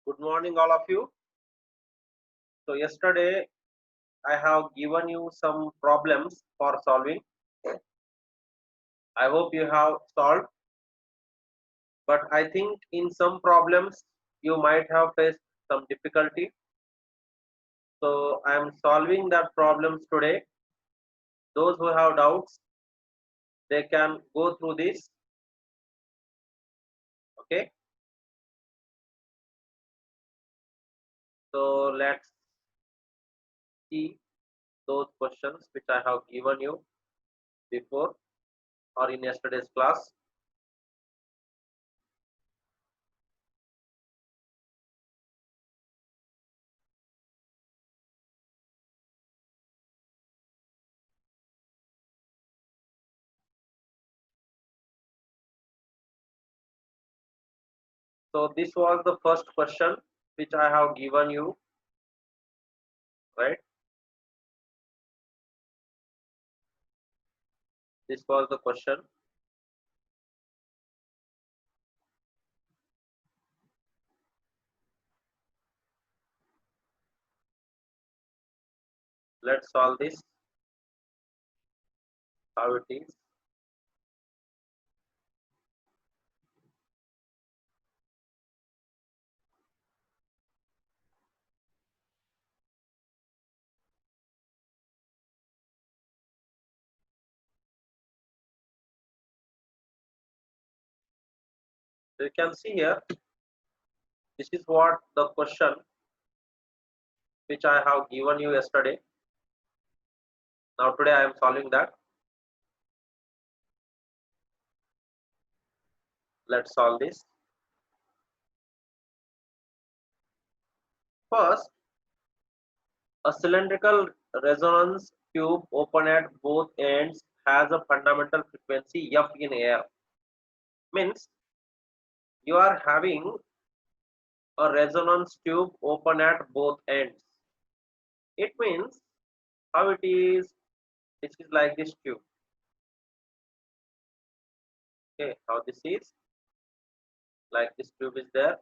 Good morning, all of you. So, yesterday I have given you some problems for solving. I hope you have solved, but I think in some problems you might have faced some difficulty. So, I am solving that problems today. Those who have doubts, they can go through this. Okay. So, let's see those questions which I have given you before or in yesterday's class. So, this was the first question which I have given you, right? This was the question. Let's solve this. How it is. So you can see here, this is what the question which I have given you yesterday. Now today I am solving that. Let's solve this. First, a cylindrical resonance tube open at both ends has a fundamental frequency F in air. Means you are having a resonance tube open at both ends. It means how it is, this is like this tube. Okay, how this is, like this tube is there.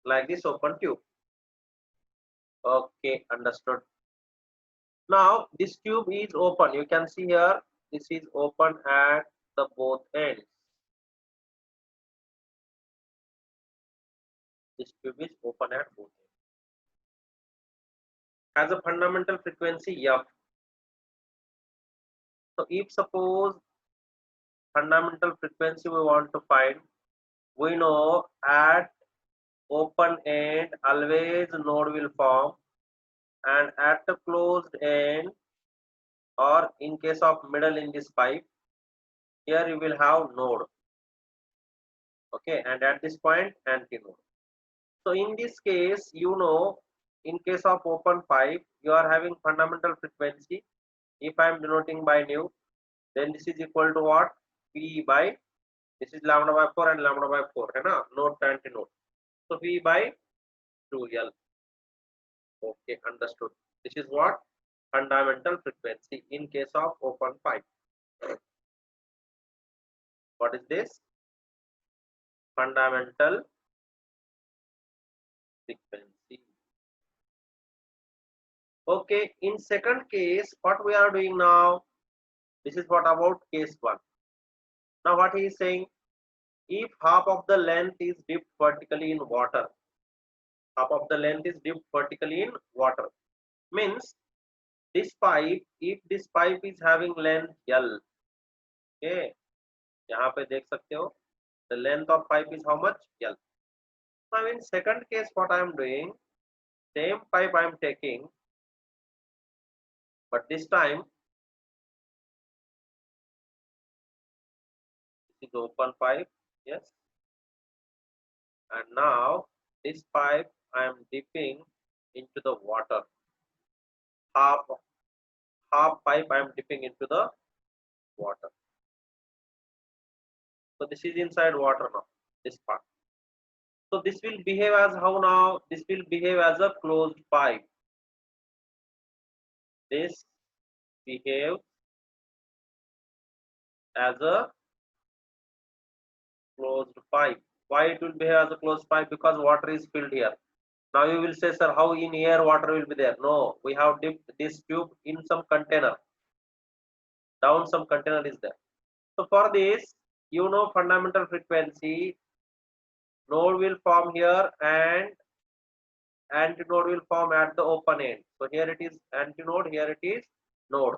Like this open tube. Okay, understood. Now this tube is open. You can see here, this is open at the both ends. This tube is open at both ends. Has a fundamental frequency F. So if suppose fundamental frequency we want to find, we know at open end always node will form, and at the closed end or in case of middle in this pipe, here you will have node. Okay, and at this point antinode. So in this case, you know, in case of open pipe, you are having fundamental frequency. If I am denoting by nu, then this is equal to what? V by, this is lambda by 4 and lambda by 4, है ना? Node to antinode. So V by 2L. Okay, understood. This is what? Fundamental frequency in case of open pipe. What is this? Fundamental frequency. Okay, in second case, what we are doing now? This is what about case 1. Now what he is saying, if half of the length is dipped vertically in water, half of the length is dipped vertically in water, means this pipe, if this pipe is having length L, okay, यहाँ पे देख सकते हो, the length of pipe is how much? L. Now in second case what I am doing, same pipe I am taking, but this time is open pipe, yes. And now this pipe I am dipping into the water. Half pipe I am dipping into the water. So this is inside water now, this part. So this will behave as how now? This will behave as a closed pipe. This behaves as a closed pipe. Why it will behave as a closed pipe? Because water is filled here. Now you will say, sir, how in air water will be there? No, we have dipped this tube in some container. Down some container is there. So for this, you know fundamental frequency, node will form here and antinode will form at the open end. So here it is antinode, here it is node.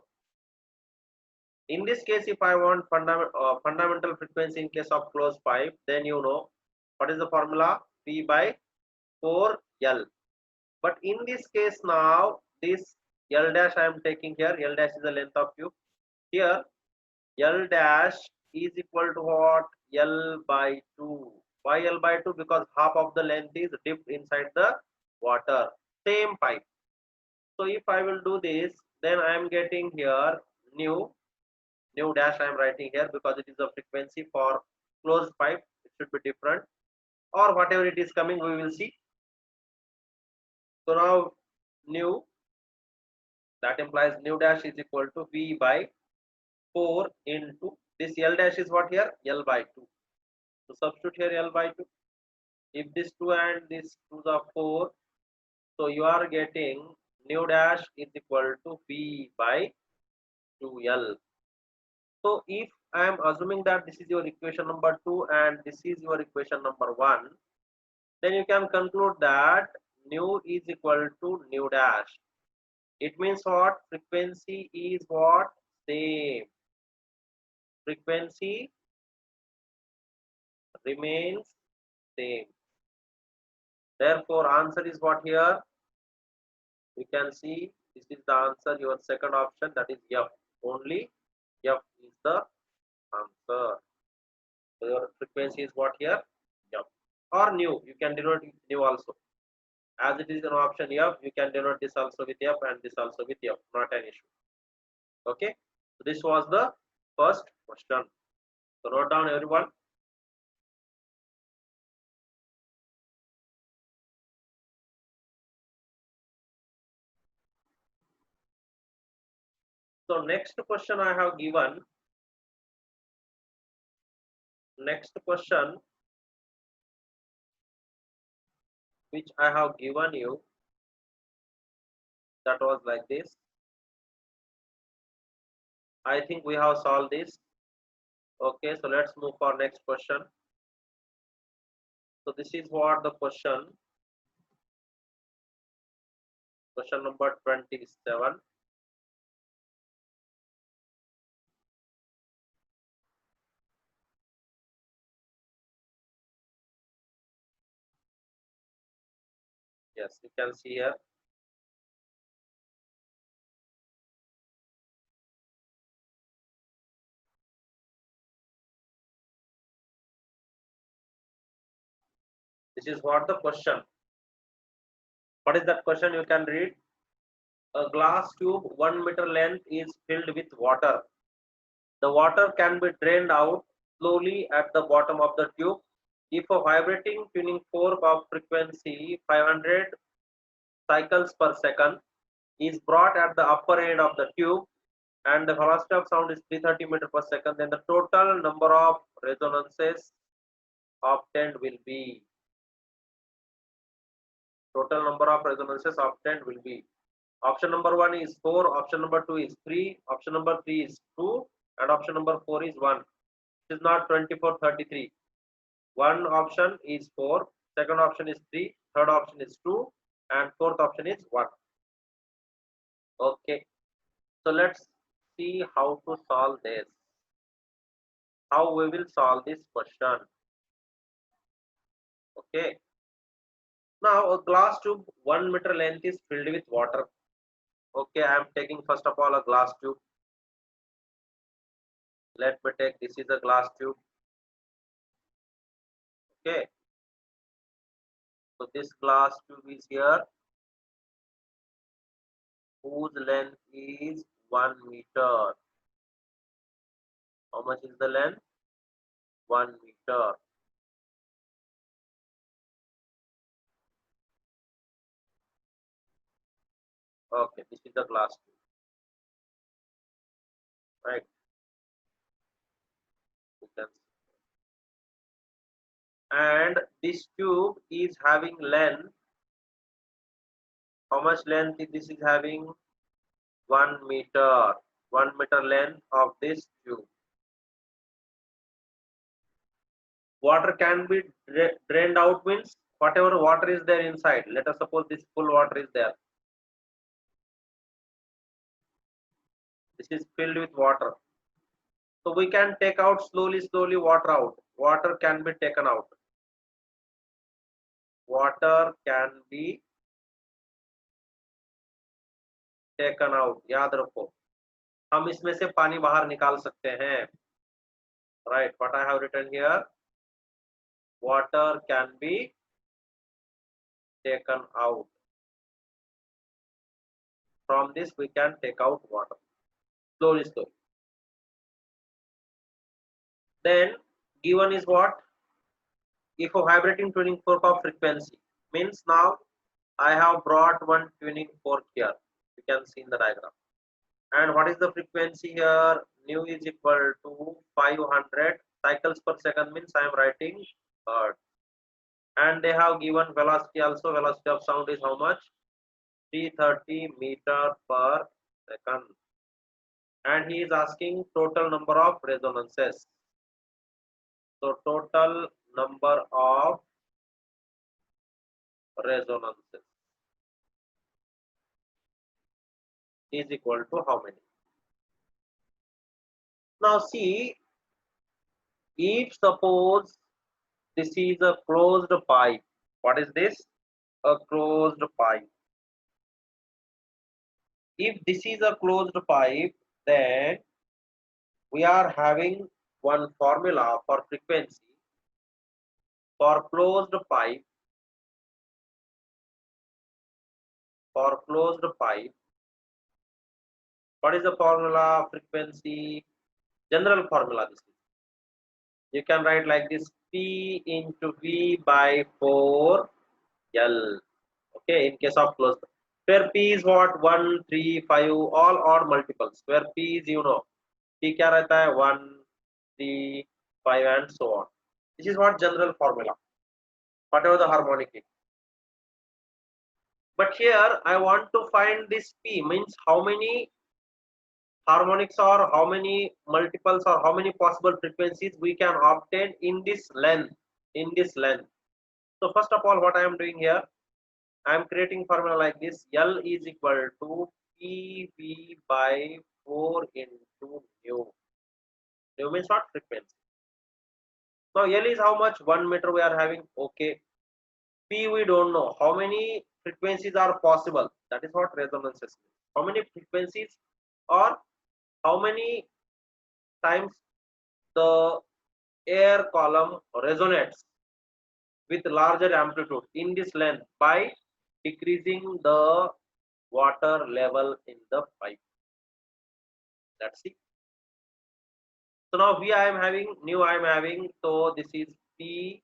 In this case, if I want fundamental frequency in case of closed pipe, then you know what is the formula? P by 4L. But in this case now, this L dash I am taking here, L dash is the length of tube. Here, L dash is equal to what? L by 2. Why L by 2? Because half of the length is dipped inside the water. Same pipe. So if I will do this, then I am getting here new dash I am writing here because it is a frequency for closed pipe. It should be different, or whatever it is coming, we will see. So now new, that implies new dash is equal to V by 4 into this L dash is what here? L by 2. So substitute here L by 2. If this 2 and this 2 are 4, so you are getting new dash is equal to V by 2L. So if I am assuming that this is your equation number 2 and this is your equation number 1, then you can conclude that nu is equal to nu dash. It means what? Frequency is what? Same. Frequency remains same. Therefore, answer is what here? You can see this is the answer, your second option, that is F. Only F is the answer. So your frequency is what here? F. Or nu, you can denote nu also. As it is an option F, you can denote this also with F and this also with F, not an issue. Okay, so this was the first question. So note down everyone. So next question I have given. Next question which I have given you, that was like this. I think we have solved this. Okay, so let's move for next question. So this is what the question number 27. Yes, you can see here. This is what the question. What is that question? You can read. A glass tube 1 meter length is filled with water. The water can be drained out slowly at the bottom of the tube. If a vibrating tuning fork of frequency 500 cycles per second is brought at the upper end of the tube and the velocity of sound is 330 meters per second, then the total number of resonances obtained will be. Total number of resonances obtained will be. Option number 1 is 4, option number 2 is 3, option number 3 is 2, and option number 4 is 1. It is not 24, 33. One option is 4, second option is 3, third option is 2, and fourth option is 1. Okay, so let's see how to solve this. How we will solve this question. Okay, now a glass tube 1 meter length is filled with water. Okay, I am taking first of all a glass tube. Let me take, this is a glass tube. Okay, so this glass tube is here, whose length is 1 meter. How much is the length? 1 meter. Okay, this is the glass tube, right? You can see. And this tube is having length. How much length this is having? 1 meter. 1 meter length of this tube. Water can be drained out means whatever water is there inside. Let us suppose this full water is there. This is filled with water. So we can take out slowly water out. Water can be taken out. Water can be taken out. याद रखो, हम इसमें से पानी बाहर निकाल सकते हैं. Right, what I have written here, water can be taken out. From this we can take out water. Slowly. Then given is what? If a vibrating tuning fork of frequency, means now I have brought one tuning fork here. You can see in the diagram. And what is the frequency here? Nu is equal to 500 cycles per second, means I am writing hertz. And they have given velocity also. Velocity of sound is how much? 330 meter per second. And he is asking total number of resonances. So total number of resonances is equal to how many? Now see, if suppose this is a closed pipe. What is this? A closed pipe. If this is a closed pipe, then we are having one formula for frequency for closed pipe. For closed pipe, what is the formula frequency? General formula this is. You can write like this: P into V by 4 L. Okay, in case of closed. Where P is what? 1, 3, 5, all odd multiples. Where P is, you know, P क्या रहता है? 1, 3, 5 and so on. This is what general formula, whatever the harmonic is. But here I want to find this P, means how many harmonics or how many multiples or how many possible frequencies we can obtain in this length. So first of all, what I am doing here, I am creating formula like this: L is equal to PV by 4 into nu. Nu means what? Frequency. Now L is how much? 1 meter we are having. Okay. P we don't know. How many frequencies are possible? That is what resonances mean. How many frequencies or how many times the air column resonates with larger amplitude in this length by decreasing the water level in the pipe. Let's see. So now V I am having, nu I am having, so this is P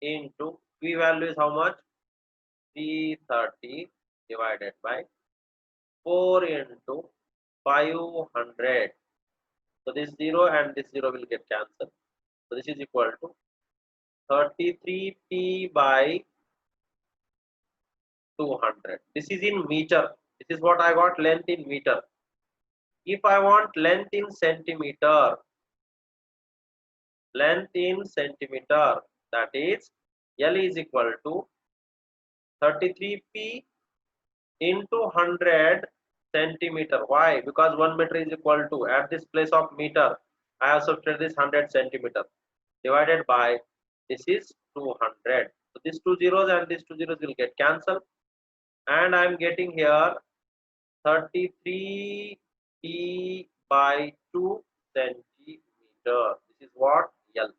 into V value is how much? 330 divided by 4 into 500. So this 0 and this 0 will get cancelled. So this is equal to 33P by 200. This is in meter. This is what I got, length in meter. If I want length in centimeter, that is L is equal to 33P into 100 centimeter. Why? Because 1 meter is equal to, at this place of meter, I have subtracted this 100 centimeter divided by, this is 200. So these two zeros and these two zeros will get cancelled, and I am getting here 33 P by 2 centimeter. This is what? L.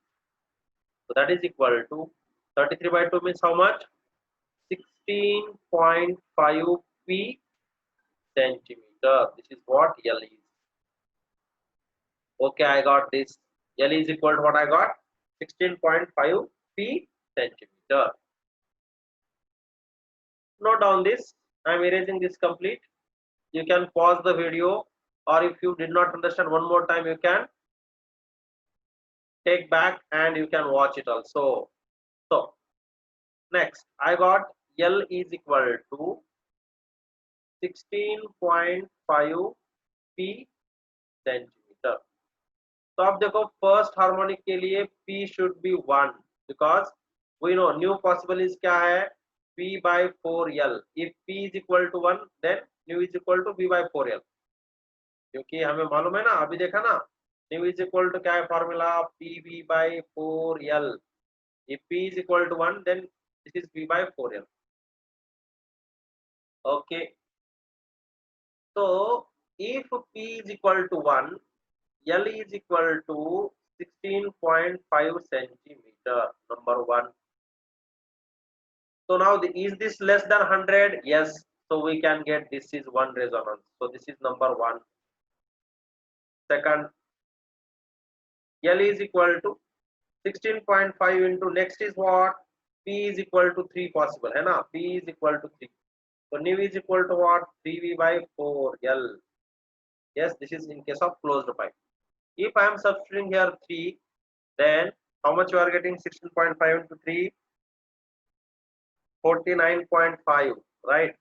So that is equal to 33 by 2 means how much? 16.5 p centimeter. This is what L is. Okay, I got this. L is equal to what I got? 16.5 p centimeter. Note down this. I am erasing this complete. You can pause the video, or if you did not understand one more time, you can take back and you can watch it also. So next, I got L is equal to 16.5 p centimeter. तो आप देखो first harmonic के लिए p should be 1 because we know new possible is क्या है p by 4l. If p is equal to 1 then nu is equal to v by 4l. क्योंकि हमें मालूम है ना, अभी देखा ना, nu is equal to क्या है formula pv by 4l. If p is equal to 1 then this is v by 4l. Okay, so if p is equal to 1, L is equal to 16.5 centimeter, number 1. So now is this less than 100? Yes. So we can get this is 1 resonance. So this is number 1. Second, L is equal to 16.5 into next is what? P is equal to 3 possible. है ना? P is equal to 3. So nu is equal to what? 3V by 4L. Yes, this is in case of closed pipe. If I am substituting here 3, then how much you are getting? 16.5 into 3, 49.5, right?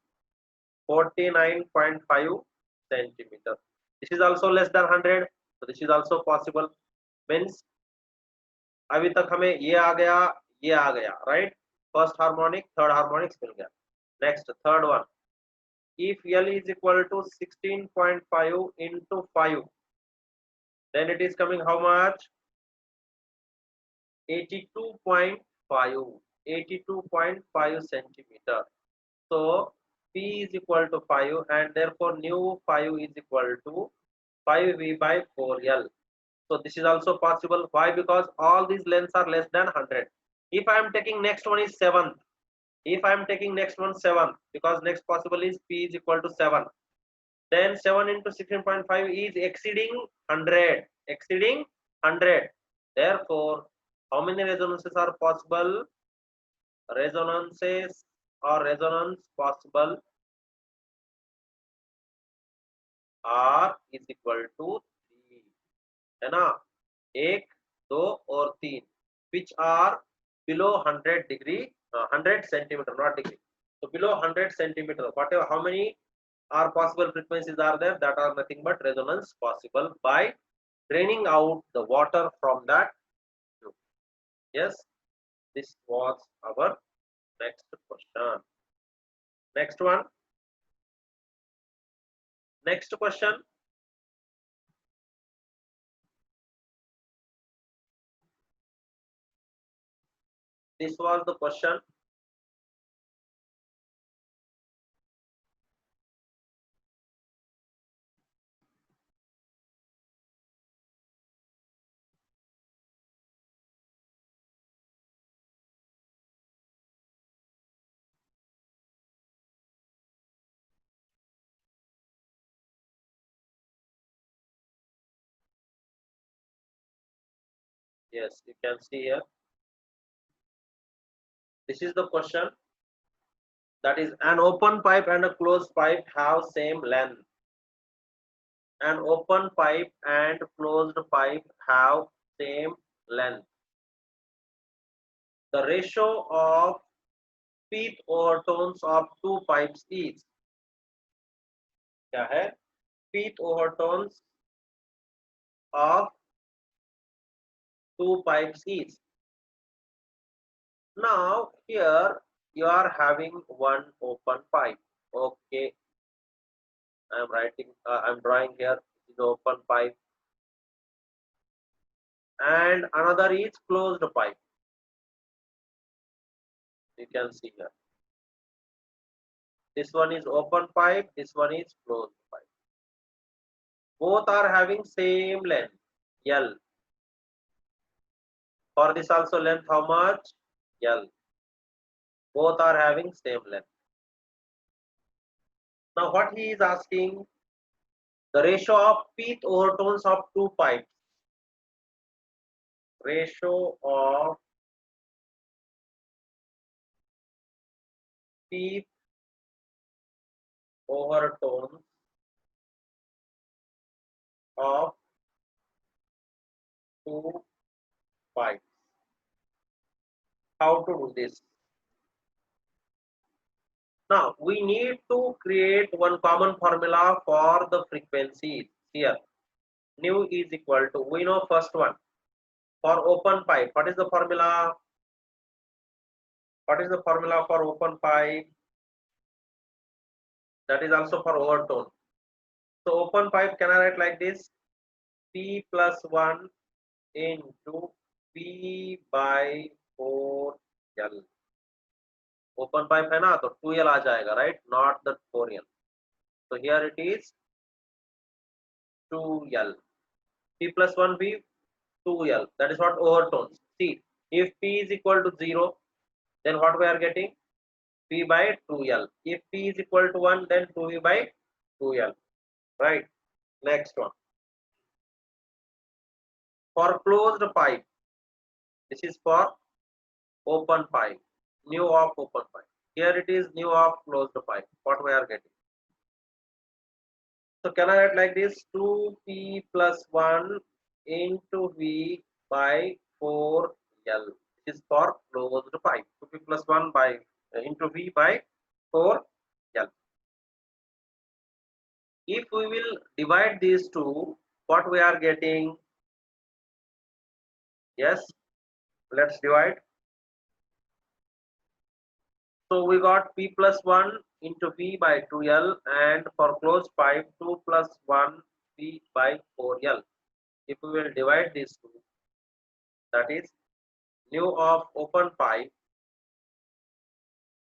49.5 centimeter. This is also less than 100, so this is also possible. Means अभी तक हमें ये आ गया, right? First harmonic, third harmonic मिल गया. Next, third one. If L is equal to 16.5 into 5, then it is coming how much? 82.5 centimeter. So P is equal to 5 and therefore nu 5 is equal to 5V by 4L. So this is also possible. Why? Because all these lengths are less than 100. If I am taking next one is 7. If I am taking next one 7, because next possible is P is equal to 7. Then 7 into 16.5 is exceeding 100. Exceeding 100. Therefore, how many resonances are possible? Resonances or resonance possible R is equal to 3. है ना? 1, 2 और 3, which are below 100 degree, 100 centimeter, not degree. So below 100 centimeter, whatever, how many are possible frequencies are there? That are nothing but resonance possible by draining out the water from that tube. Yes, this was our next question. Next one. Next question. This was the question. Yes, you can see here. This is the question. That is, an open pipe and a closed pipe have same length. An open pipe and closed pipe have same length. The ratio of pith overtones of two pipes is, क्या है? Pith overtones of two pipes is. Now here you are having one open pipe. Okay, I am writing. I am drawing here the open pipe, and another is closed pipe. You can see here. This one is open pipe. This one is closed pipe. Both are having same length, L. For this also length how much? L. Both are having same length. Now what he is asking, the ratio of pith overtones of two pipes. Ratio of pith overtones of two pipes. How to do this? Now we need to create one common formula for the frequencies here. Nu is equal to, we know first one, for open pipe, what is the formula? What is the formula for open pipe? That is also for overtone. So open pipe can I write like this? P plus 1 into P by 4L. Open pipe है ना, तो 2L आ जाएगा, right? Not the 4L. So here it is 2L. P plus 1 B 2L. That is what overtones. See, if P is equal to 0, then what we are getting? P by 2L. If P is equal to 1, then 2V by 2L. Right? Next one. For closed pipe, this is for open pipe. Nu of open pipe. Here it is nu of closed pipe. What we are getting? So can I write like this? 2P plus 1 into V by 4L. This is for closed pipe. 2P plus 1 by into V by 4L. If we will divide these two, what we are getting? Yes, let's divide. So we got P plus 1 into V by 2L, and for closed pipe 2 plus 1 V by 4L. If we will divide these two, that is nu of open pipe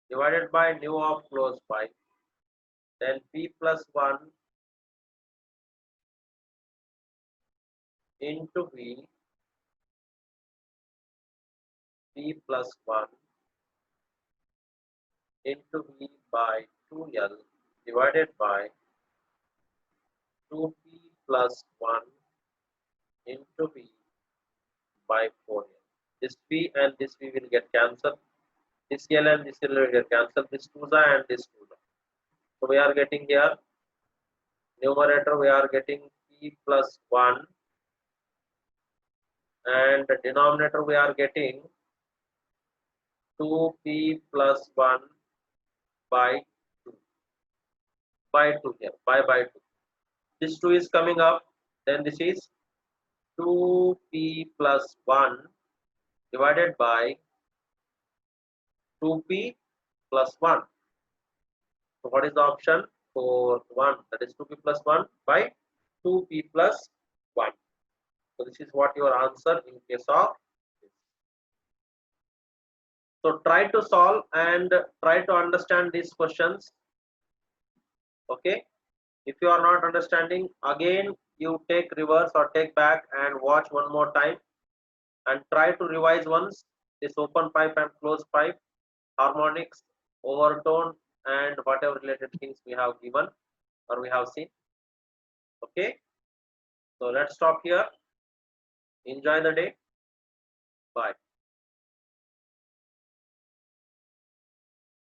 divided by nu of closed pipe, then P plus 1 into V, P plus 1 into V by 2L divided by 2P plus 1 into V by 4L. This P and this V will get cancelled. This L and this L will get cancelled. This 2 and this 2. So we are getting here, numerator we are getting P plus 1, and the denominator we are getting 2P plus 1 by 2. By 2 here. By 2. This 2 is coming up. Then this is 2P plus 1 divided by 2P plus 1. So what is the option? 4, 1. That is 2P plus 1 by 2P plus 1. So this is what your answer in case of this. So try to solve and try to understand these questions. Okay. If you are not understanding, again you take reverse or take back and watch one more time and try to revise once this open pipe and closed pipe, harmonics, overtone, and whatever related things we have given or we have seen. Okay. So let's stop here. Enjoy the day. Bye.